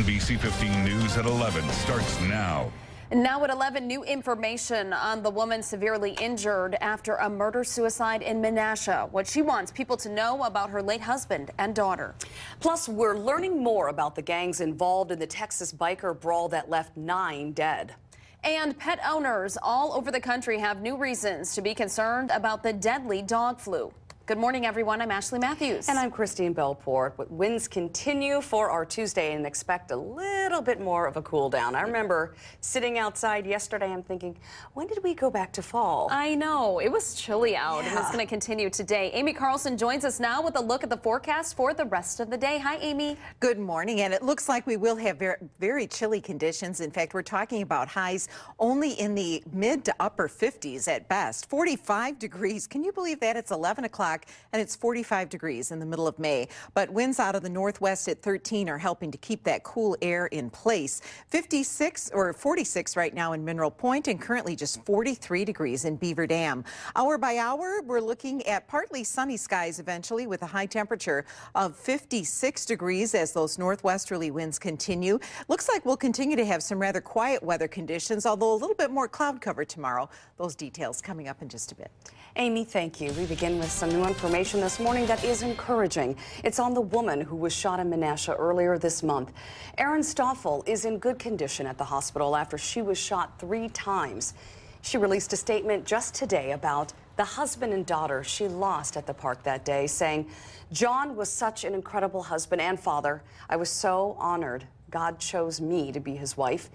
NBC 15 News at 11 starts now. Now at 11, new information on the woman severely injured after a murder-suicide in Menasha. What she wants people to know about her late husband and daughter. Plus, we're learning more about the gangs involved in the Texas biker brawl that left 9 dead. And pet owners all over the country have new reasons to be concerned about the deadly dog flu. Good morning, everyone. I'm Ashley Matthews. And I'm Christine Belport. But winds continue for our Tuesday and expect a little bit more of a cool down. I remember sitting outside yesterday and thinking, when did we go back to fall? I know. It was chilly out, and it's going to continue today. Amy Carlson joins us now with a look at the forecast for the rest of the day. Hi, Amy. Good morning. And it looks like we will have very chilly conditions. In fact, we're talking about highs only in the mid to upper 50s at best. 45 degrees. Can you believe that? It's 11 o'clock. And it's 45 degrees in the middle of May. But winds out of the northwest at 13 are helping to keep that cool air in place. 56 or 46 right now in Mineral Point, and currently just 43 degrees in Beaver Dam. Hour by hour, we're looking at partly sunny skies eventually with a high temperature of 56 degrees as those northwesterly winds continue. Looks like we'll continue to have some rather quiet weather conditions, although a little bit more cloud cover tomorrow. Those details coming up in just a bit. Amy, thank you. We begin with some new information this morning that is encouraging. It's on the woman who was shot in Menasha earlier this month. Erin Stoffel is in good condition at the hospital after she was shot 3 times. She released a statement just today about the husband and daughter she lost at the park that day, saying, "John was such an incredible husband and father. I was so honored God chose me to be his wife.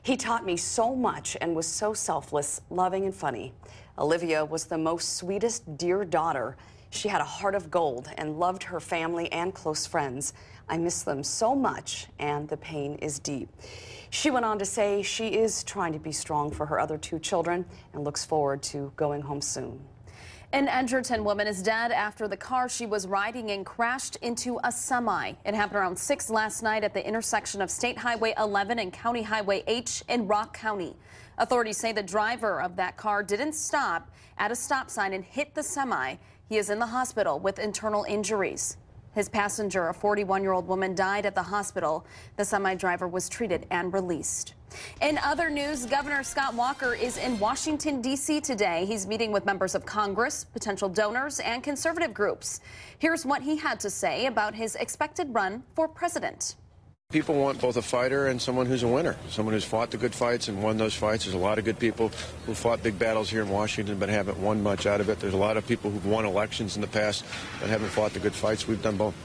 He taught me so much and was so selfless, loving, and funny. Olivia was the most sweetest, dear daughter. She had a heart of gold and loved her family and close friends. I miss them so much, and the pain is deep." She went on to say she is trying to be strong for her other 2 children and looks forward to going home soon. An Edgerton woman is dead after the car she was riding in crashed into a semi. It happened around 6 last night at the intersection of State Highway 11 and County Highway H in Rock County. Authorities say the driver of that car didn't stop at a stop sign and hit the semi. He is in the hospital with internal injuries. His passenger, a 41-year-old woman, died at the hospital. The semi-driver was treated and released. In other news, Governor Scott Walker is in Washington, D.C. today. He's meeting with members of Congress, potential donors, and conservative groups. Here's what he had to say about his expected run for president. People want both a fighter and someone who's a winner, someone who's fought the good fights and won those fights. There's a lot of good people who fought big battles here in Washington but haven't won much out of it. There's a lot of people who've won elections in the past but haven't fought the good fights. We've done both.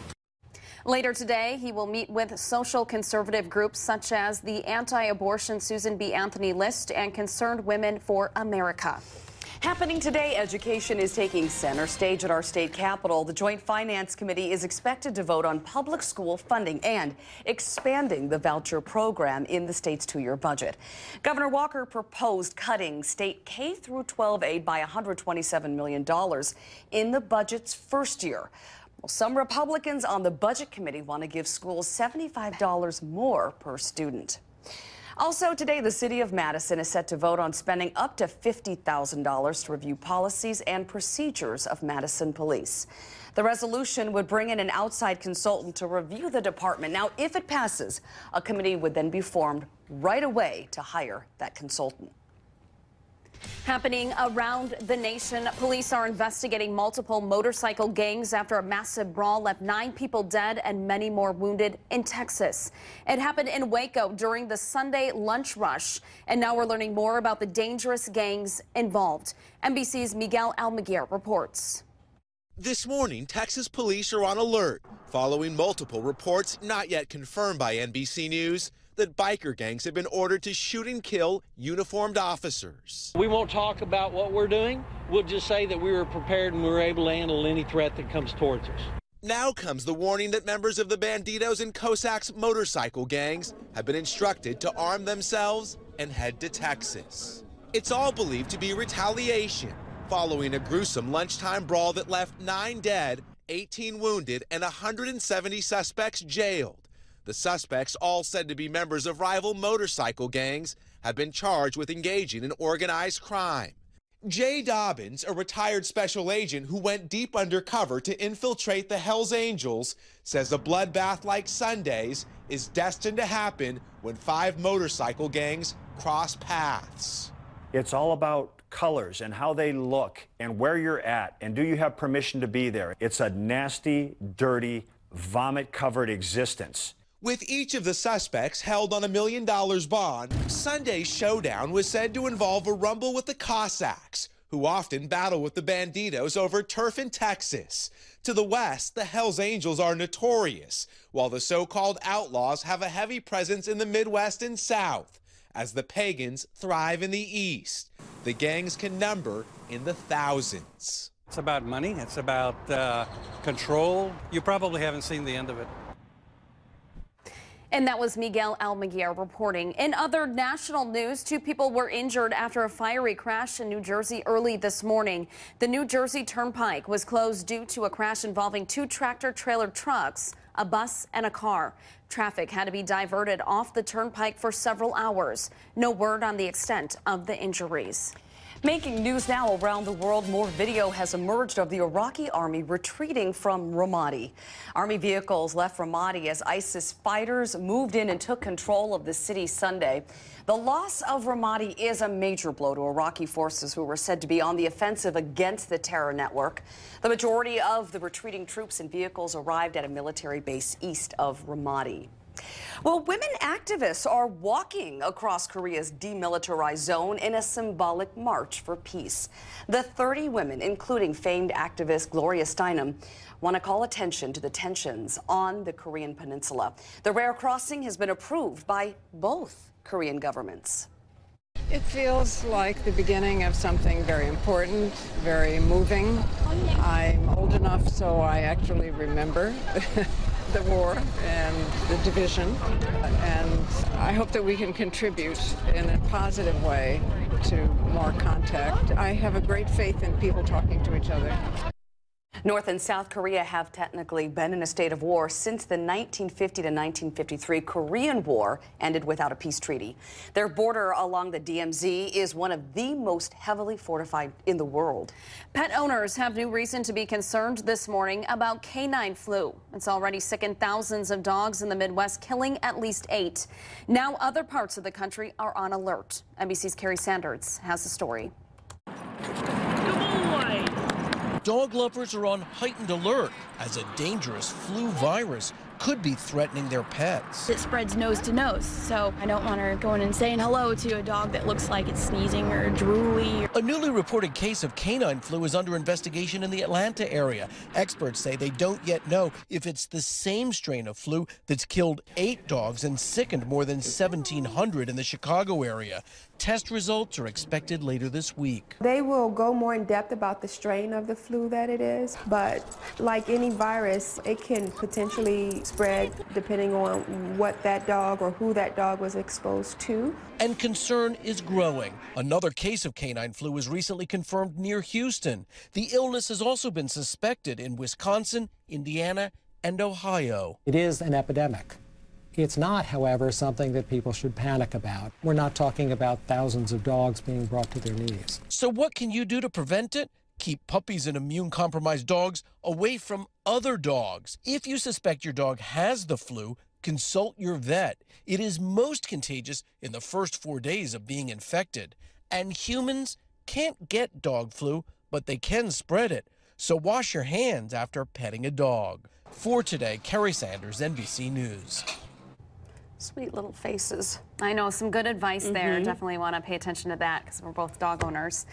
Later today, he will meet with social conservative groups such as the anti-abortion Susan B. Anthony List and Concerned Women for America. Happening today, education is taking center stage at our state capitol. The Joint Finance Committee is expected to vote on public school funding and expanding the voucher program in the state's 2-year budget. Governor Walker proposed cutting state K-12 aid by $127 million in the budget's first year. Well, some Republicans on the Budget Committee want to give schools $75 more per student. Also today, the city of Madison is set to vote on spending up to $50,000 to review policies and procedures of Madison Police. The resolution would bring in an outside consultant to review the department. Now, if it passes, a committee would then be formed right away to hire that consultant. Happening around the nation, police are investigating multiple motorcycle gangs after a massive brawl left 9 people dead and many more wounded in Texas. It happened in Waco during the Sunday lunch rush, and now we're learning more about the dangerous gangs involved. NBC's Miguel Almaguer reports. This morning, Texas police are on alert following multiple reports not yet confirmed by NBC News that biker gangs have been ordered to shoot and kill uniformed officers. We won't talk about what we're doing. We'll just say that we were prepared and we were able to handle any threat that comes towards us. Now comes the warning that members of the Bandidos and Cossacks motorcycle gangs have been instructed to arm themselves and head to Texas. It's all believed to be retaliation following a gruesome lunchtime brawl that left 9 dead, 18 wounded, and 170 suspects jailed. The suspects, all said to be members of rival motorcycle gangs, have been charged with engaging in organized crime. Jay Dobbins, a retired special agent who went deep undercover to infiltrate the Hells Angels, says a bloodbath like Sunday's is destined to happen when 5 motorcycle gangs cross paths. It's all about colors and how they look and where you're at and do you have permission to be there. It's a nasty, dirty, vomit-covered existence. With each of the suspects held on $1 million bond, Sunday's showdown was said to involve a rumble with the Cossacks, who often battle with the Bandidos over turf in Texas. To the west, the Hells Angels are notorious, while the so-called outlaws have a heavy presence in the Midwest and South, as the pagans thrive in the East. The gangs can number in the thousands. It's about money. It's about control. You probably haven't seen the end of it. And that was Miguel Almaguer reporting. In other national news, 2 people were injured after a fiery crash in New Jersey early this morning. The New Jersey Turnpike was closed due to a crash involving 2 tractor-trailer trucks, a bus and a car. Traffic had to be diverted off the turnpike for several hours. No word on the extent of the injuries. Making news now around the world, more video has emerged of the Iraqi army retreating from Ramadi. Army vehicles left Ramadi as ISIS fighters moved in and took control of the city Sunday. The loss of Ramadi is a major blow to Iraqi forces who were said to be on the offensive against the terror network. The majority of the retreating troops and vehicles arrived at a military base east of Ramadi. Well, women activists are walking across Korea's demilitarized zone in a symbolic march for peace. The 30 women, including famed activist Gloria Steinem, want to call attention to the tensions on the Korean peninsula. The rare crossing has been approved by both Korean governments. It feels like the beginning of something very important, very moving. I'm old enough so I actually remember the war and the division, and I hope that we can contribute in a positive way to more contact. I have a great faith in people talking to each other. North and South Korea have technically been in a state of war since the 1950 to 1953 Korean War ended without a peace treaty. Their border along the DMZ is one of the most heavily fortified in the world. Pet owners have new reason to be concerned this morning about canine flu. It's already sickened thousands of dogs in the Midwest, killing at least 8. Now other parts of the country are on alert. NBC's Carrie Sanders has the story. Dog lovers are on heightened alert as a dangerous flu virus could be threatening their pets. It spreads nose to nose, so I don't want her going and saying hello to a dog that looks like it's sneezing or drooly. A newly reported case of canine flu is under investigation in the Atlanta area. Experts say they don't yet know if it's the same strain of flu that's killed 8 dogs and sickened more than 1,700 in the Chicago area. Test results are expected later this week. They will go more in depth about the strain of the flu that it is, but like any virus, it can potentially spread depending on what that dog or who that dog was exposed to. And concern is growing. Another case of canine flu was recently confirmed near Houston. The illness has also been suspected in Wisconsin, Indiana, and Ohio. It is an epidemic. It's not, however, something that people should panic about. We're not talking about thousands of dogs being brought to their knees. So what can you do to prevent it? Keep puppies and immune-compromised dogs away from other dogs. If you suspect your dog has the flu, consult your vet. It is most contagious in the first 4 days of being infected. And humans can't get dog flu, but they can spread it. So wash your hands after petting a dog. For today, Kerry Sanders, NBC News. Sweet little faces. I know, some good advice there. Definitely want to pay attention to that because we're both dog owners.